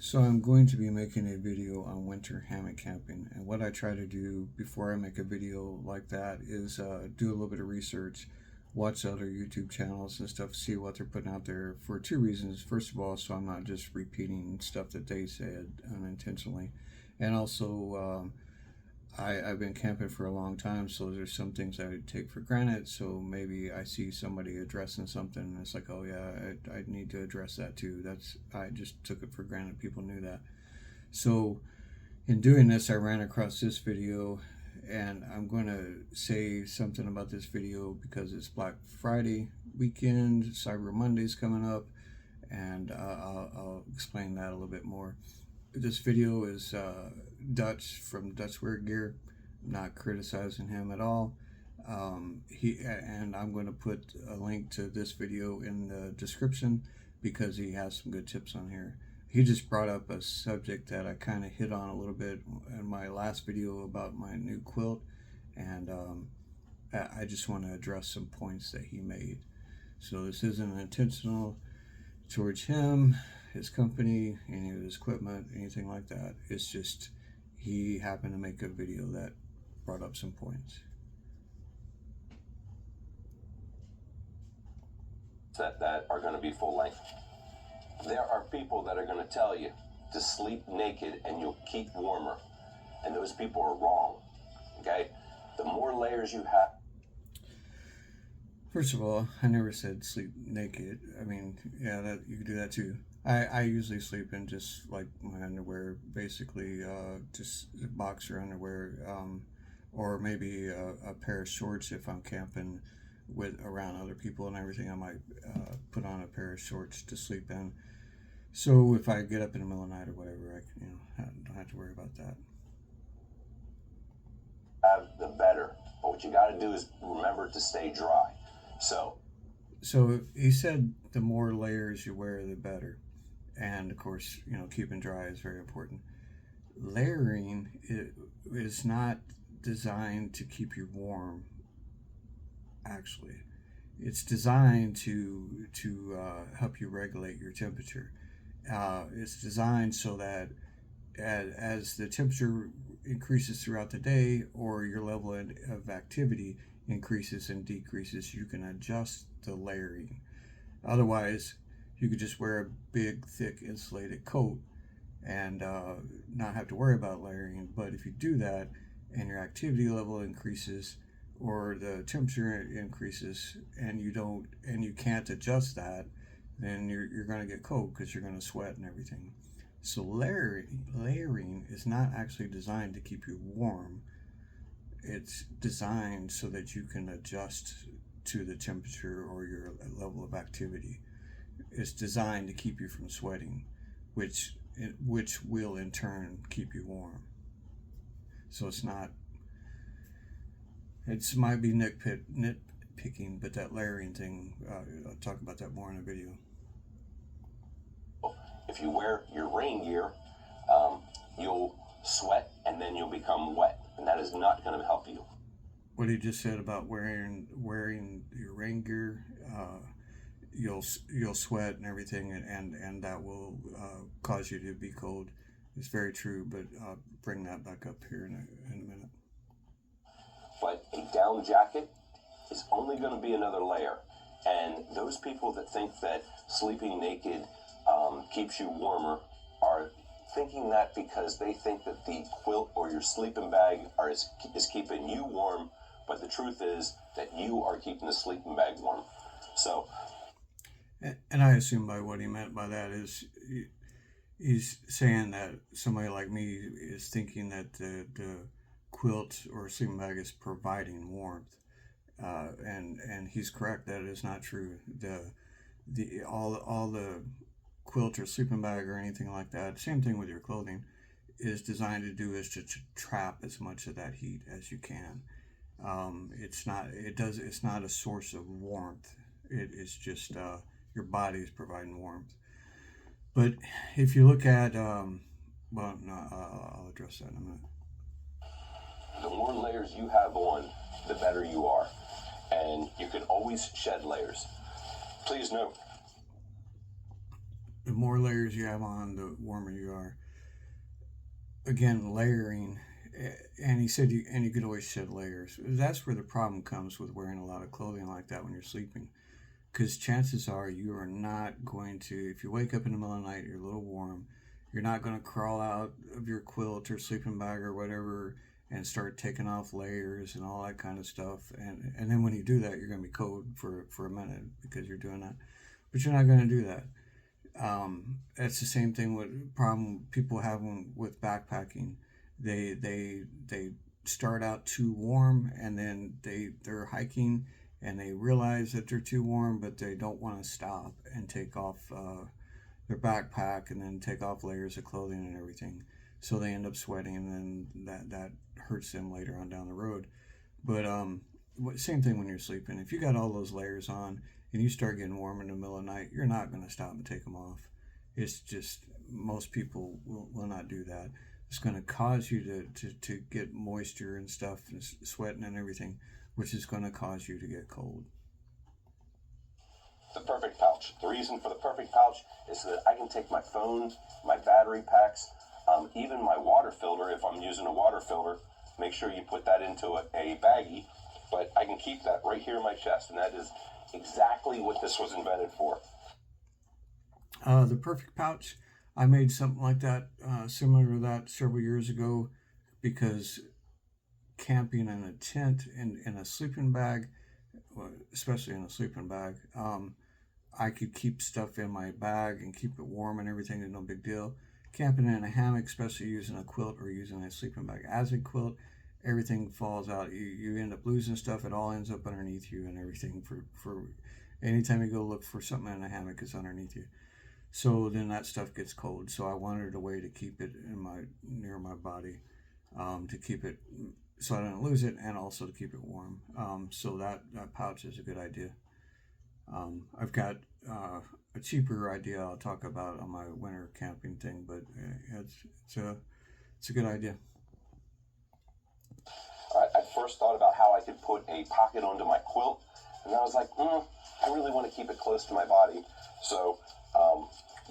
So I'm going to be making a video on winter hammock camping, and what I try to do before I make a video like that is do a little bit of research, watch other YouTube channels and stuff, see what they're putting out there for two reasons. First of all, so I'm not just repeating stuff that they said unintentionally, and also I've been camping for a long time, so there's some things I take for granted. So maybe I see somebody addressing something, and it's like, oh yeah, I need to address that too. I just took it for granted. People knew that. So in doing this, I ran across this video, and I'm going to say something about this video because it's Black Friday weekend, Cyber Monday's coming up, and I'll explain that a little bit more. This video is Dutch from Dutchware Gear. I'm not criticizing him at all. I'm going to put a link to this video in the description because he has some good tips on here. He just brought up a subject that I kind of hit on a little bit in my last video about my new quilt, and I just want to address some points that he made. So this isn't intentional towards him, his company, any of his equipment, anything like that. It's just he happened to make a video that brought up some points. That are going to be full length. There are people that are going to tell you to sleep naked and you'll keep warmer. And those people are wrong. Okay? The more layers you have. First of all, I never said sleep naked. I mean, yeah, that you can do that too. I usually sleep in just like my underwear, basically, just boxer underwear, or maybe a pair of shorts if I'm camping with around other people and everything. I might put on a pair of shorts to sleep in. So if I get up in the middle of the night or whatever, I don't have to worry about that. The better. But what you got to do is remember to stay dry. So he said the more layers you wear, the better. And of course, keeping dry is very important. Layering is not designed to keep you warm. Actually, it's designed to help you regulate your temperature. It's designed so that as the temperature increases throughout the day, or your level of activity increases and decreases, you can adjust the layering. Otherwise, you could just wear a big, thick, insulated coat and not have to worry about layering. But if you do that and your activity level increases or the temperature increases and you can't adjust that, then you're going to get cold because you're going to sweat and everything. So layering is not actually designed to keep you warm. It's designed so that you can adjust to the temperature or your level of activity. It's designed to keep you from sweating, which will in turn keep you warm. So it might be nitpicking, but that layering thing, I'll talk about that more in a video. If you wear your rain gear, you'll sweat and then you'll become wet, and that is not going to help you. What he just said about wearing your rain gear, you'll sweat and everything, and that will cause you to be cold. It's very true, but I'll bring that back up here in a minute. But a down jacket is only going to be another layer, and those people that think that sleeping naked keeps you warmer are thinking that because they think that the quilt or your sleeping bag is keeping you warm, but the truth is that you are keeping the sleeping bag warm. So, and I assume by what he meant by that is he's saying that somebody like me is thinking that the quilt or sleeping bag is providing warmth, and he's correct. That is not true. All the quilt or sleeping bag or anything like that, same thing with your clothing, is designed to do is to trap as much of that heat as you can. It's not a source of warmth. It's just your body is providing warmth. But if you look at I'll address that in a minute. The more layers you have on, the better you are, and you can always shed layers. Please note. The more layers you have on, the warmer you are. Again, layering, and he said you could always shed layers. That's where the problem comes with wearing a lot of clothing like that when you're sleeping, because chances are you are not going to. If you wake up in the middle of the night, you're a little warm. You're not going to crawl out of your quilt or sleeping bag or whatever and start taking off layers and all that kind of stuff. And then when you do that, you're going to be cold for a minute because you're doing that. But you're not going to do that. It's the same thing with problem people have with backpacking. They start out too warm, and then they're hiking, and they realize that they're too warm, but they don't want to stop and take off their backpack and then take off layers of clothing and everything. So they end up sweating, and then that hurts them later on down the road. But same thing when you're sleeping. If you got all those layers on and you start getting warm in the middle of the night, you're not going to stop and take them off. It's just most people will not do that. It's going to cause you to get moisture and stuff and sweating and everything, which is going to cause you to get cold. The perfect pouch. The reason for the perfect pouch is so that I can take my phone, my battery packs, even my water filter, if I'm using a water filter. Make sure you put that into a baggie, but I can keep that right here in my chest, and that is exactly what this was invented for. The perfect pouch, I made something like that, similar to that several years ago, because camping in a tent in a sleeping bag, especially in a sleeping bag, I could keep stuff in my bag and keep it warm and everything is no big deal. Camping in a hammock, especially using a quilt or using a sleeping bag as a quilt, everything falls out. You end up losing stuff. It all ends up underneath you and everything. For anytime you go look for something in a hammock, it's underneath you. So then that stuff gets cold. So I wanted a way to keep it in my near my body, to keep it so I don't lose it, and also to keep it warm. So that pouch is a good idea. I've got a cheaper idea I'll talk about on my winter camping thing, but it's a good idea. I first thought about how I could put a pocket onto my quilt, and I was like, I really want to keep it close to my body. So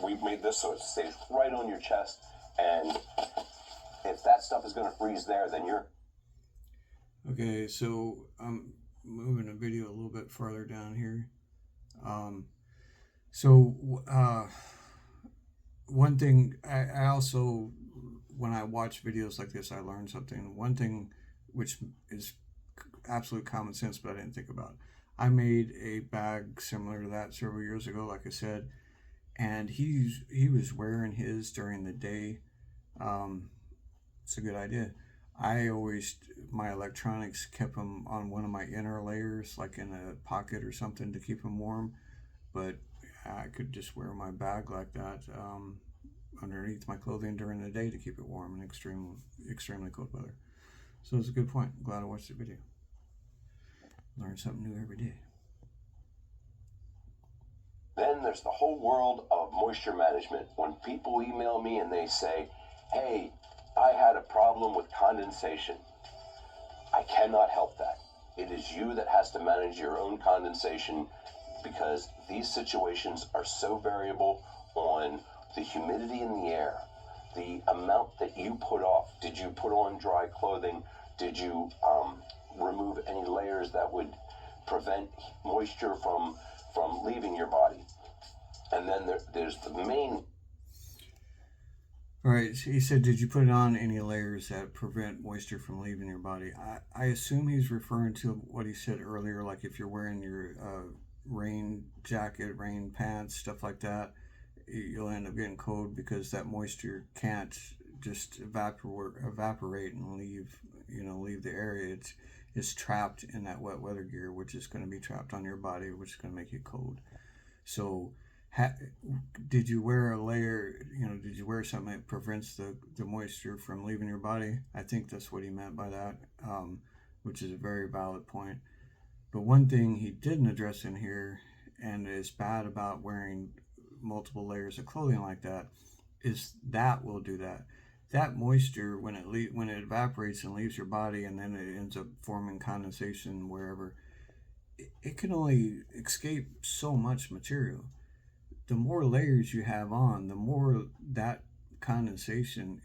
we made this so it stays right on your chest, and if that stuff is going to freeze there, then you're... Okay, so I'm moving the video a little bit farther down here. Um, so one thing I also, when I watch videos like this, I learn something. One thing which is absolute common sense, but I didn't think about. I made a bag similar to that several years ago, like I said, and he was wearing his during the day. Um, it's a good idea. I always my electronics kept them on one of my inner layers, like in a pocket or something, to keep them warm. But I could just wear my bag like that, underneath my clothing during the day to keep it warm in extremely cold weather. So it's a good point. I'm glad I watched the video. Learn something new every day. Then there's the whole world of moisture management. When people email me and they say, hey, I had a problem with condensation, I cannot help that. It is you that has to manage your own condensation, because these situations are so variable on the humidity in the air, the amount that you put off. Did you put on dry clothing? Did you remove any layers that would prevent moisture from leaving your body? And then there's the main... All right, he said, did you put on any layers that prevent moisture from leaving your body? I assume he's referring to what he said earlier, like if you're wearing your rain jacket, rain pants, stuff like that, you'll end up getting cold because that moisture can't just evaporate and leave the area. It's trapped in that wet weather gear, which is going to be trapped on your body, which is going to make you cold. So ha- did you wear a layer, did you wear something that prevents the moisture from leaving your body? I think that's what he meant by that, which is a very valid point. But one thing he didn't address in here, and is bad about wearing multiple layers of clothing like that, is that will do that. That moisture, when it evaporates and leaves your body, and then it ends up forming condensation wherever, it can only escape so much material. the more layers you have on, the more that condensation,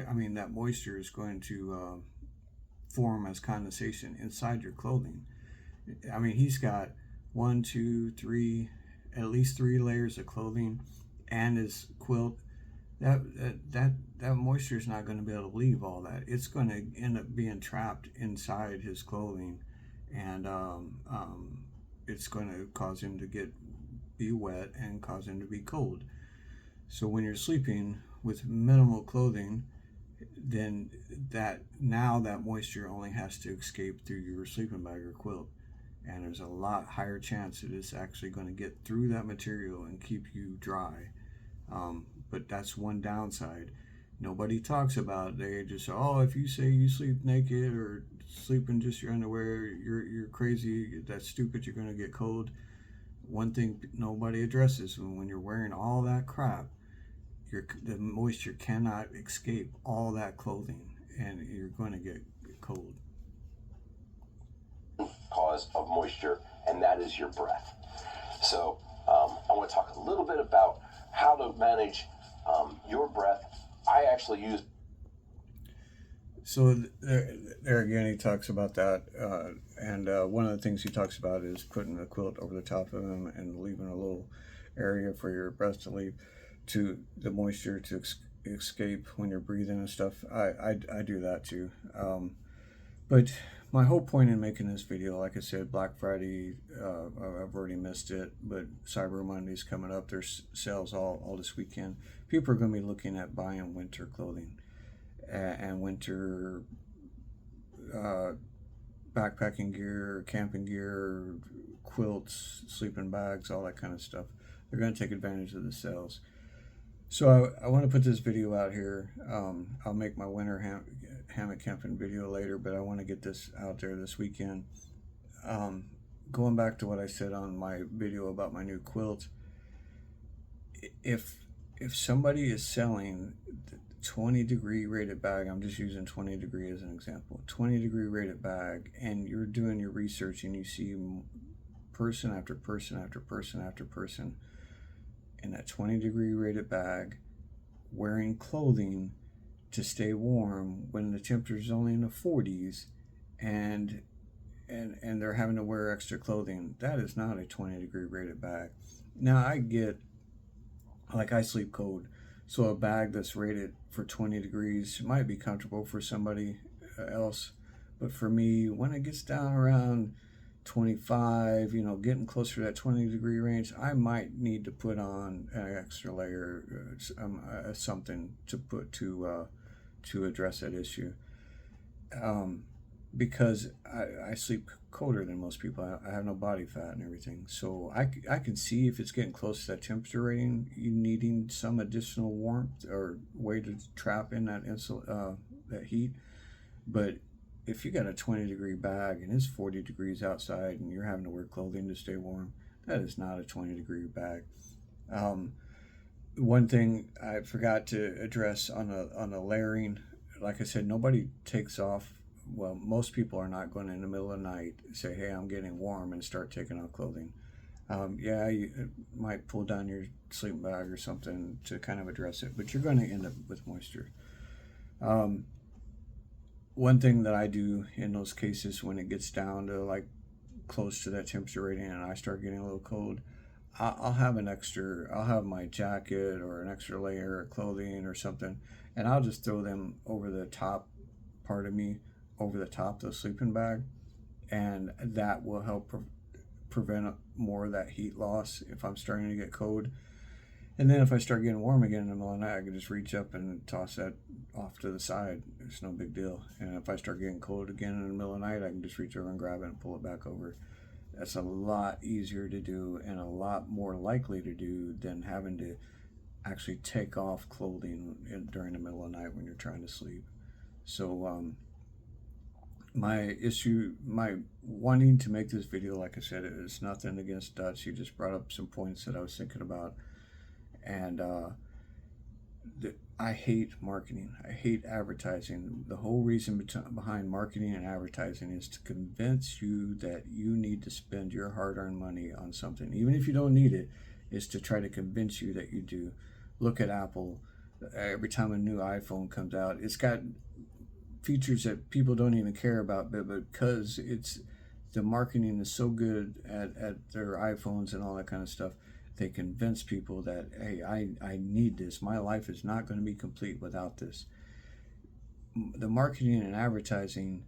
I mean, that moisture is going to form as condensation inside your clothing. I mean, he's got one, two, three, at least 3 layers of clothing and his quilt. That moisture is not going to be able to leave all that. It's going to end up being trapped inside his clothing, and it's going to cause him to be wet and cause him to be cold. So when you're sleeping with minimal clothing, then that moisture only has to escape through your sleeping bag or quilt, and there's a lot higher chance that it's actually going to get through that material and keep you dry. But that's one downside. Nobody talks about it. They just say, "Oh, if you say you sleep naked or sleep in just your underwear, you're crazy. That's stupid. You're gonna get cold." One thing nobody addresses when you're wearing all that crap, the moisture cannot escape all that clothing, and you're going to get cold. Cause of moisture, and that is your breath. So I want to talk a little bit about how to manage your breath. I actually use. So there again, he talks about that, and one of the things he talks about is putting a quilt over the top of him and leaving a little area for your breath to leave, to the moisture to escape when you're breathing and stuff. I do that too. But my whole point in making this video, like I said, Black Friday, I've already missed it, but Cyber Monday's coming up. There's sales all this weekend. People are going to be looking at buying winter clothing and winter backpacking gear, camping gear, quilts, sleeping bags, all that kind of stuff. They're going to take advantage of the sales. So I want to put this video out here. I'll make my winter hammock camping video later, but I want to get this out there this weekend. Going back to what I said on my video about my new quilt, if somebody is selling 20-degree rated bag, I'm just using 20 degree as an example, 20-degree rated bag, and you're doing your research and you see person after person after person after person in that 20-degree rated bag wearing clothing to stay warm when the temperature is only in the 40s, and they're having to wear extra clothing, that is not a 20-degree rated bag. Now I get, like, I sleep cold, so a bag that's rated for 20 degrees might be comfortable for somebody else, but for me, when it gets down around 25, getting closer to that 20-degree range, I might need to put on an extra layer, something to put to address that issue. Because I sleep colder than most people. I have no body fat and everything, so I can see if it's getting close to that temperature rating, you needing some additional warmth or way to trap in that heat. But if you got a 20-degree bag and it's 40 degrees outside and you're having to wear clothing to stay warm, that is not a 20-degree bag. One thing I forgot to address on the layering, like I said, nobody takes off. Well, most people are not going in the middle of the night say, "Hey, I'm getting warm," and start taking off clothing. Yeah, you might pull down your sleeping bag or something to kind of address it, but you're going to end up with moisture. One thing that I do in those cases when it gets down to like close to that temperature rating and I start getting a little cold, I'll have my jacket or an extra layer of clothing or something, and I'll just throw them over the top part of me, over the top of the sleeping bag, and that will help prevent more of that heat loss if I'm starting to get cold. And then if I start getting warm again in the middle of the night, I can just reach up and toss that off to the side. It's no big deal. And if I start getting cold again in the middle of the night, I can just reach over and grab it and pull it back over. That's a lot easier to do and a lot more likely to do than having to actually take off clothing during the middle of the night when you're trying to sleep. So my wanting to make this video, like I said, is nothing against Dutch. He just brought up some points that I was thinking about. And I hate marketing. I hate advertising. The whole reason behind marketing and advertising is to convince you that you need to spend your hard-earned money on something. Even if you don't need it, is to try to convince you that you do. Look at Apple. Every time a new iPhone comes out, it's got features that people don't even care about, but because it's the marketing is so good at their iPhones and all that kind of stuff, they convince people that, hey, I need this. My life is not going to be complete without this. The marketing and advertising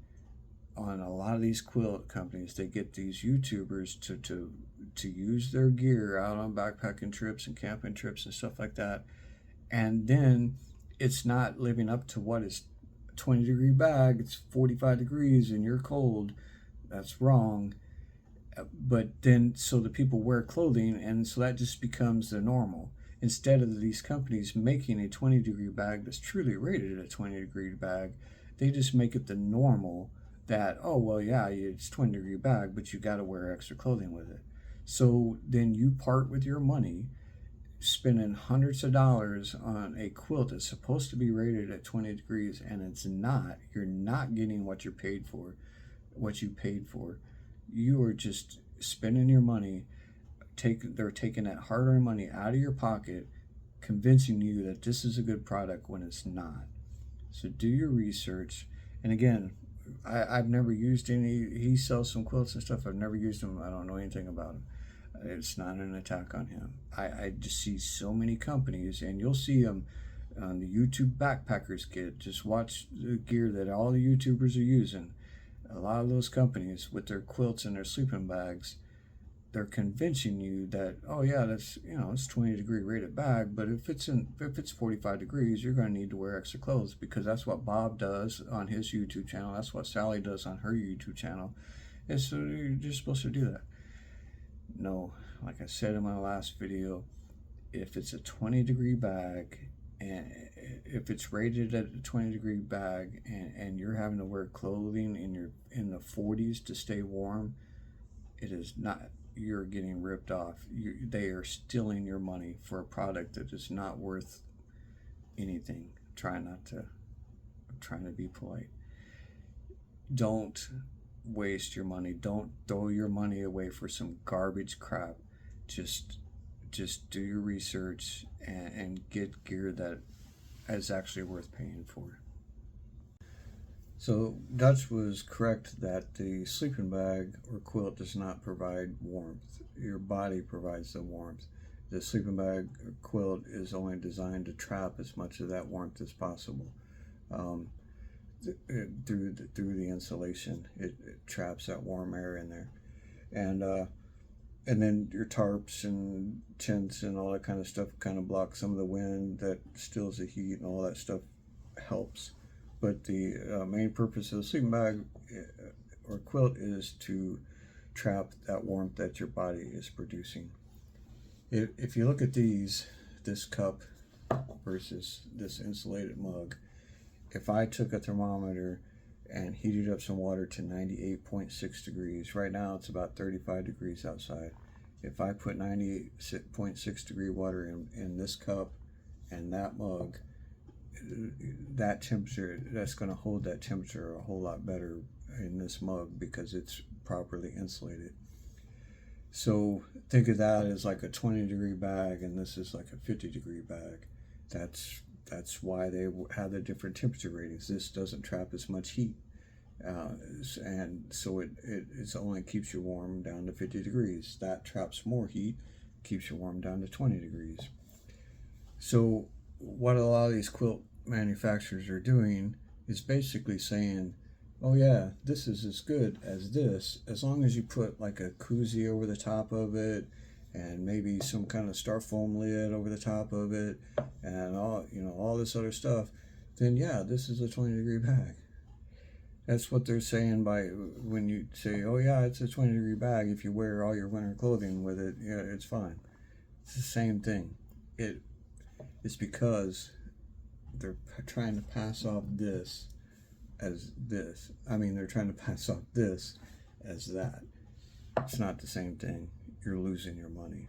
on a lot of these quilt companies, they get these YouTubers to use their gear out on backpacking trips and camping trips and stuff like that, and then it's not living up to what is 20-degree bag. It's 45 degrees and you're cold. That's wrong. But then, so the people wear clothing, and so that just becomes the normal. Instead of these companies making a 20-degree bag that's truly rated a 20-degree bag, they just make it the normal that, oh, well, yeah, it's 20-degree bag, but you got to wear extra clothing with it. So then you part with your money spending hundreds of dollars on a quilt that's supposed to be rated at 20 degrees, and it's not. You're not getting what you're paid for, what you paid for. You are just spending your money. They're taking that hard-earned money out of your pocket, convincing you that this is a good product when it's not. So do your research. And again, I've never used any. He sells some quilts and stuff. I've never used them. I don't know anything about them. It's not an attack on him. I just see so many companies, and you'll see them on the YouTube Backpackers Kit. Just watch the gear that all the YouTubers are using. A lot of those companies with their quilts and their sleeping bags, they're convincing you that, oh yeah, that's, it's 20-degree rated bag, but if it's 45 degrees, you're going to need to wear extra clothes, because that's what Bob does on his YouTube channel. That's what Sally does on her YouTube channel. And so you're just supposed to do that. No, like I said in my last video, if it's a 20-degree bag, and if it's rated at a 20-degree bag, and you're having to wear clothing in the 40s to stay warm, it is not. You're getting ripped off. They are stealing your money for a product that is not worth anything. I'm trying to be polite. Don't waste your money. Don't throw your money away for some garbage crap. Just do your research and get gear that is actually worth paying for. So Dutch was correct that the sleeping bag or quilt does not provide warmth. Your body provides the warmth. The sleeping bag or quilt is only designed to trap as much of that warmth as possible. Through the insulation, it traps that warm air in there, and then your tarps and tents and all that kind of stuff kind of block some of the wind that stills the heat, and all that stuff helps. But the main purpose of the sleeping bag or quilt is to trap that warmth that your body is producing. If you look at this cup versus this insulated mug, if I took a thermometer and heated up some water to 98.6 degrees, right now it's about 35 degrees outside. If I put 98.6 degree water in this cup and that mug, that temperature, that's going to hold that temperature a whole lot better in this mug because it's properly insulated. So think of that as like a 20-degree bag, and this is like a 50-degree bag. That's why they have the different temperature ratings. This doesn't trap as much heat, and so it only keeps you warm down to 50 degrees. That traps more heat, keeps you warm down to 20 degrees. So what a lot of these quilt manufacturers are doing is basically saying, oh yeah, this is as good as this, as long as you put like a koozie over the top of it, and maybe some kind of styrofoam lid over the top of it, and all this other stuff, then yeah, this is a 20-degree bag. That's what they're saying by when you say, oh yeah, it's a 20-degree bag. If you wear all your winter clothing with it, yeah, it's fine. It's the same thing. It's because they're trying to pass off this as this. I mean, they're trying to pass off this as that. It's not the same thing. You're losing your money.